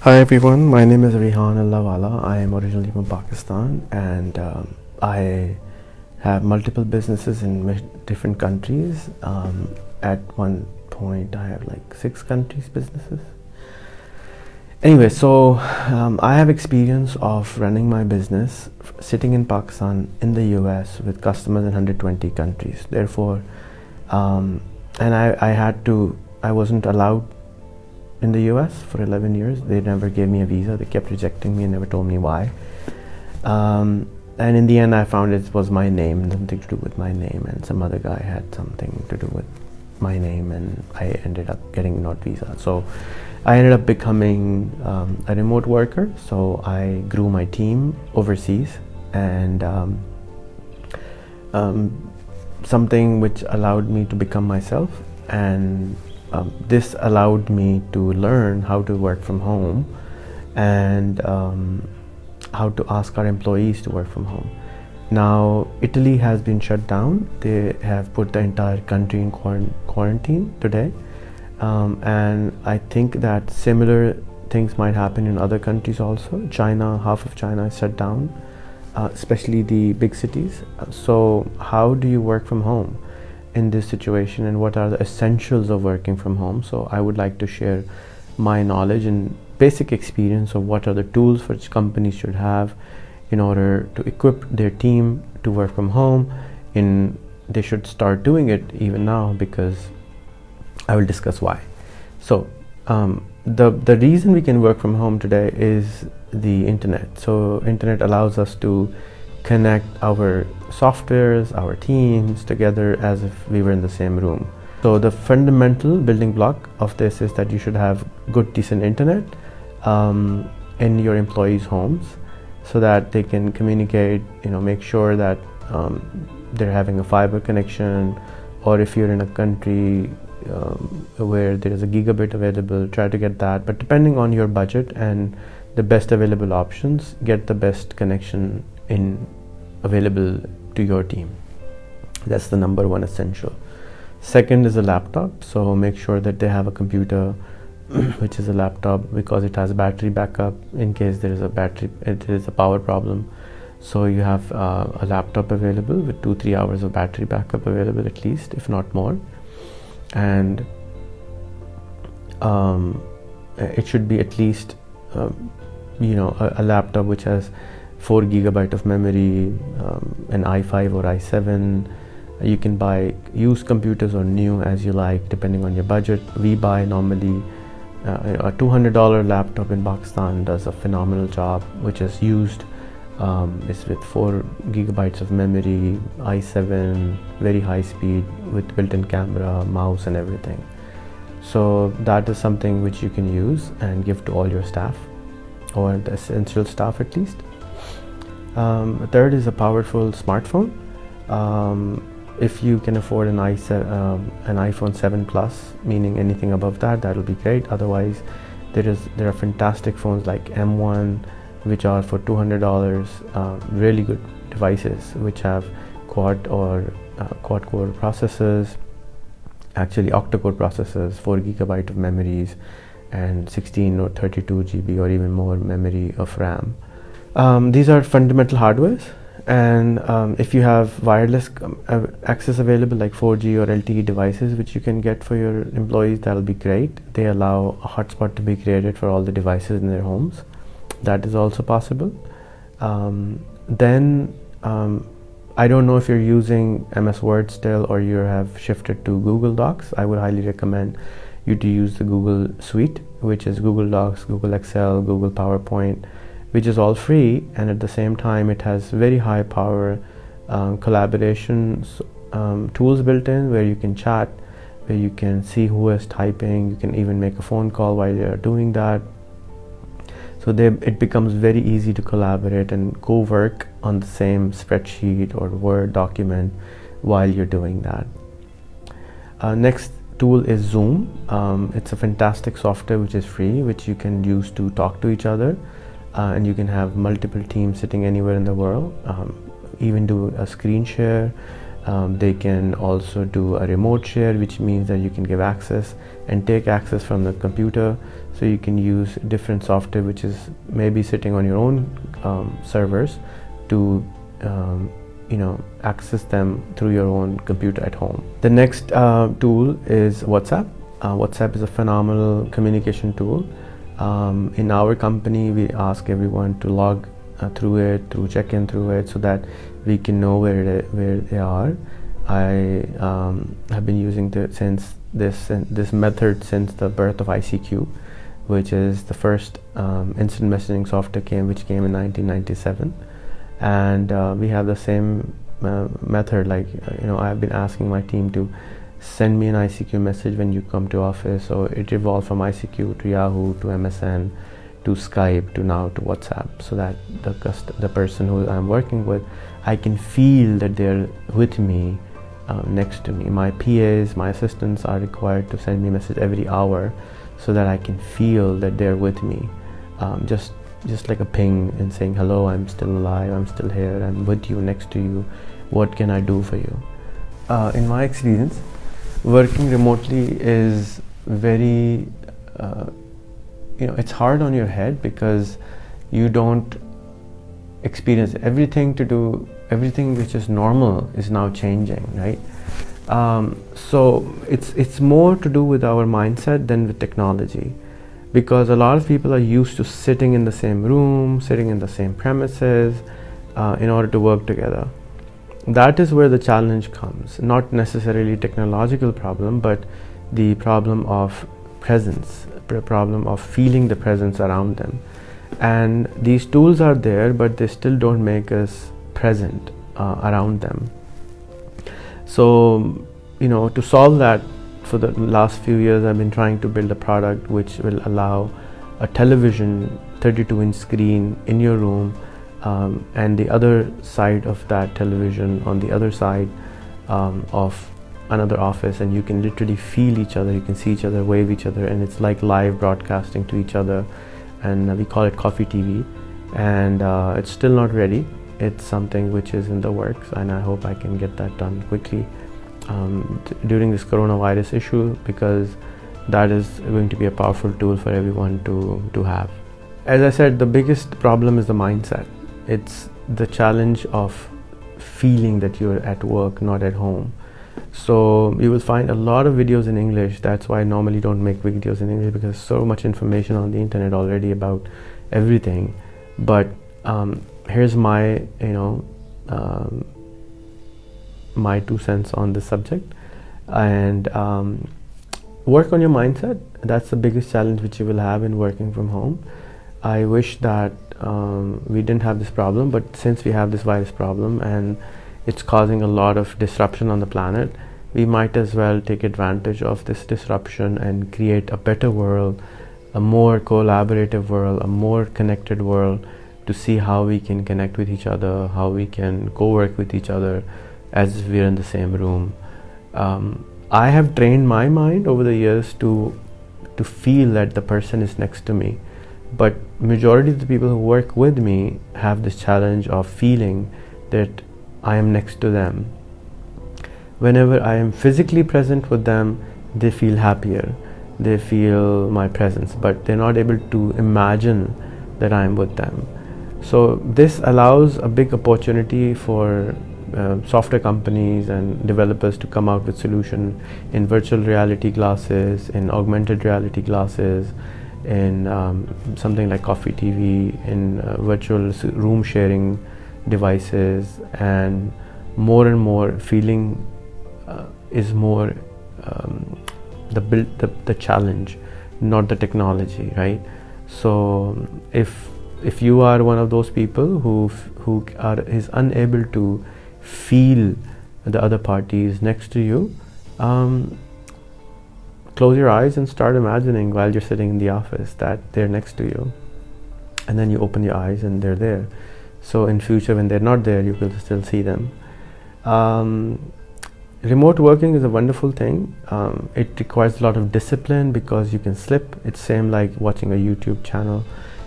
Hi everyone, my name is Rehan Allahwala. I am originally from Pakistan and I have multiple businesses in different countries. At one point I have like 6 countries businesses. Anyway, so I have experience of running my business sitting in Pakistan, in the US with customers in 120 countries. Therefore, I wasn't allowed in the US for 11 years. They never gave me a visa. They kept rejecting me and never told me why. And in the end, I found it was my name, something to do with my name, and some other guy had something to do with my name, and I ended up getting not visa. So I ended up becoming a remote worker. So I grew my team overseas, and something which allowed me to become myself, and this allowed me to learn how to work from home and how to ask our employees to work from home. Now, Italy has been shut down. They have put the entire country in quarantine today. And I think that similar things might happen in other countries also. China, half of China is shut down, especially the big cities. So how do you work from home in this situation, and what are the essentials of working from home? So I would like to share my knowledge and basic experience of what are the tools which companies should have in order to equip their team to work from home. They should start doing it even now, because I will discuss why. So the reason we can work from home today is the internet. So internet allows us to connect our softwares, our teams together as if we were in the same room. So the fundamental building block of this is that you should have good, decent internet in your employees' homes, so that they can communicate, make sure that they're having a fiber connection, or if you're in a country where there is a gigabit available, try to get that. But depending on your budget and the best available options, get the best connection available to your team. That's the number one essential. Second is a laptop. So make sure that they have a computer which is a laptop, because it has battery backup in case there is a power problem. So you have a laptop available with 2-3 hours of battery backup available, at least, if not more. And it should be at least a laptop which has 4 GB of memory, an i5 or i7. You can buy used computers or new, as you like, depending on your budget. We buy normally a $200 laptop in Pakistan does a phenomenal job, which is used. It's with 4 GB of memory, i7, very high speed with built-in camera, mouse and everything. So that is something which you can use and give to all your staff, or the essential staff at least. Third is a powerful smartphone. If you can afford an iPhone 7 Plus, meaning anything above that will be great. Otherwise, there are fantastic phones like M1, which are for $200, really good devices which have quad-core processors, actually octa-core processors, 4 GB of memories, and 16 or 32 GB or even more memory of RAM. These are fundamental hardwares, and if you have wireless access available, like 4G or LTE devices which you can get for your employees, that'll be great. They allow a hotspot to be created for all the devices in their homes. That is also possible. Then I don't know if you're using MS Word still, or you have shifted to Google Docs. I would highly recommend you to use the Google Suite, which is Google Docs, Google Excel, Google PowerPoint, which is all free, and at the same time it has very high power collaboration tools built in, where you can chat, where you can see who is typing. You can even make a phone call while you're doing that. So it becomes very easy to collaborate and go work on the same spreadsheet or Word document while you're doing that. Next tool is Zoom. It's a fantastic software which is free, which you can use to talk to each other. And you can have multiple teams sitting anywhere in the world, even do a screen share, They can also do a remote share, which means that you can give access and take access from the computer. So you can use different software which is maybe sitting on your own servers to access them through your own computer at home. The next tool is WhatsApp. WhatsApp is a phenomenal communication tool. In our company, we ask everyone to log check in through it, so that we can know where they are. I have been using this method since the birth of ICQ, which is the first instant messaging software which came in 1997, and we have the same method. Like I've been asking my team to send me an ICQ message when you come to office. So it evolved from ICQ to Yahoo to MSN to Skype to now to WhatsApp, so that the person who I'm working with, I can feel that they're with me, next to me. My PAs, my assistants are required to send me a message every hour, so that I can feel that they're with me, just like a ping and saying, hello, I'm still alive, I'm still here, I'm with you, next to you, what can I do for you? In my experience, working remotely is very it's hard on your head, because you don't experience everything which is normal is now changing, right? So it's more to do with our mindset than with technology, because a lot of people are used to sitting in the same room, sitting in the same premises, in order to work together. That is where the challenge comes, not necessarily technological problem, but the problem of presence, the problem of feeling the presence around them. And these tools are there, but they still don't make us present around them. So to solve that, for the last few years I've been trying to build a product which will allow a television 32-inch screen in your room, and the other side of that television on the other side of another office, and you can literally feel each other, you can see each other, wave each other, and it's like live broadcasting to each other. And we call it Coffee TV, and it's still not ready. It's something which is in the works, and I hope I can get that done quickly during this coronavirus issue, because that is going to be a powerful tool for everyone to have. As I said, the biggest problem is the mindset. It's the challenge of feeling that you're at work, not at home. So you will find a lot of videos in English. That's why I normally don't make videos in English, because so much information on the internet already about everything. But here's my my 2 cents on this subject. And work on your mindset. That's the biggest challenge which you will have in working from home. I wish that we didn't have this problem, but since we have this virus problem and it's causing a lot of disruption on the planet, we might as well take advantage of this disruption and create a better world, a more collaborative world, a more connected world, to see how we can connect with each other, how we can co-work with each other as we're in the same room. I have trained my mind over the years to feel that the person is next to me, but majority of the people who work with me have this challenge of feeling that I am next to them. Whenever I am physically present with them, they feel happier, they feel my presence, but they're not able to imagine that I am with them. So this allows a big opportunity for software companies and developers to come out with solutions in virtual reality glasses, in augmented reality glasses, in something like Coffee TV, in virtual room sharing devices, and more feeling is more the challenge, not the technology, right? So if you are one of those people who is unable to feel the other party is next to you, close your eyes and start imagining while you're sitting in the office that they're next to you, and then you open your eyes and they're there. So in future, when they're not there, you will still see them. Remote working is a wonderful thing. It requires a lot of discipline because you can slip. It's same like watching a YouTube channel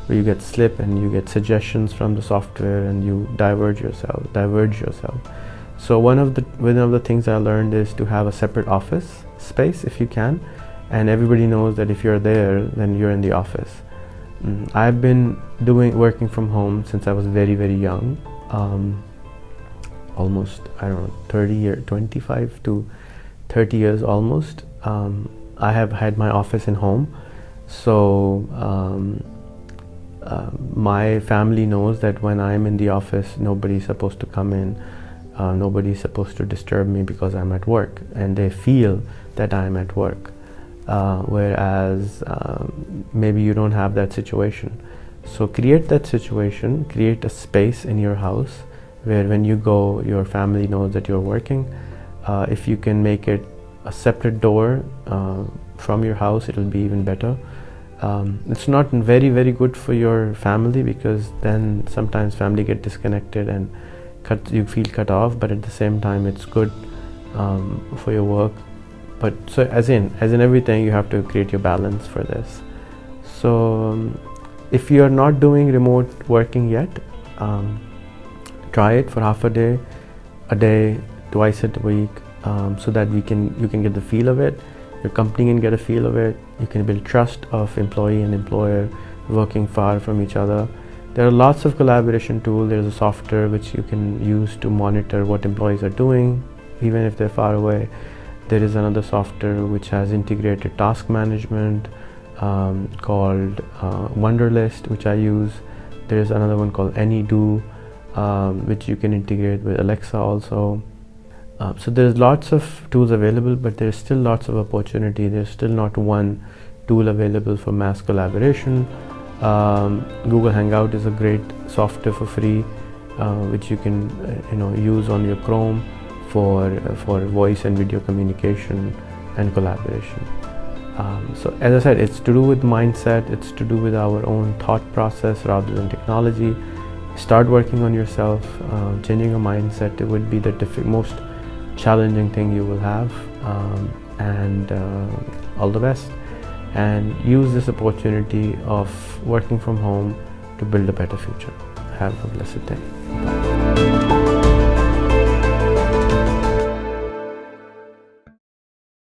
where you get slip and you get suggestions from the software and you diverge yourself. So one of the things I learned is to have a separate office space if you can, and everybody knows that if you're there, then you're in the office. I've been working from home since I was very, very young, almost, I don't know, 25 to 30 years almost. I have had my office in home, so my family knows that when I'm in the office, nobody's supposed to come in, nobody's supposed to disturb me because I'm at work, and they feel that I'm at work. Whereas maybe you don't have that situation. So create that situation, create a space in your house where when you go, your family knows that you're working. If you can make it a separate door from your house, it'll be even better. It's not very, very good for your family, because then sometimes family get disconnected and you feel cut off, but at the same time it's good for your work. But so as in everything, you have to create your balance for this. So if you are not doing remote working yet, try it for half a day, twice a week, so that you can get the feel of it. Your company can get a feel of it. You can build trust of employee and employer working far from each other. There are lots of collaboration tools. There's a software which you can use to monitor what employees are doing, even if they're far away. There is another software which has integrated task management called Wunderlist, which I use. There is another one called AnyDo, which you can integrate with Alexa also. So there's lots of tools available, but there's still lots of opportunity. There's still not one tool available for mass collaboration. Google Hangout is a great software for free, which you can use on your Chrome for voice and video communication and collaboration. So as I said, it's to do with mindset, it's to do with our own thought process rather than technology. Start working on yourself, changing your mindset. It would be the most challenging thing you will have, and all the best. And use this opportunity of working from home to build a better future. Have a blessed day.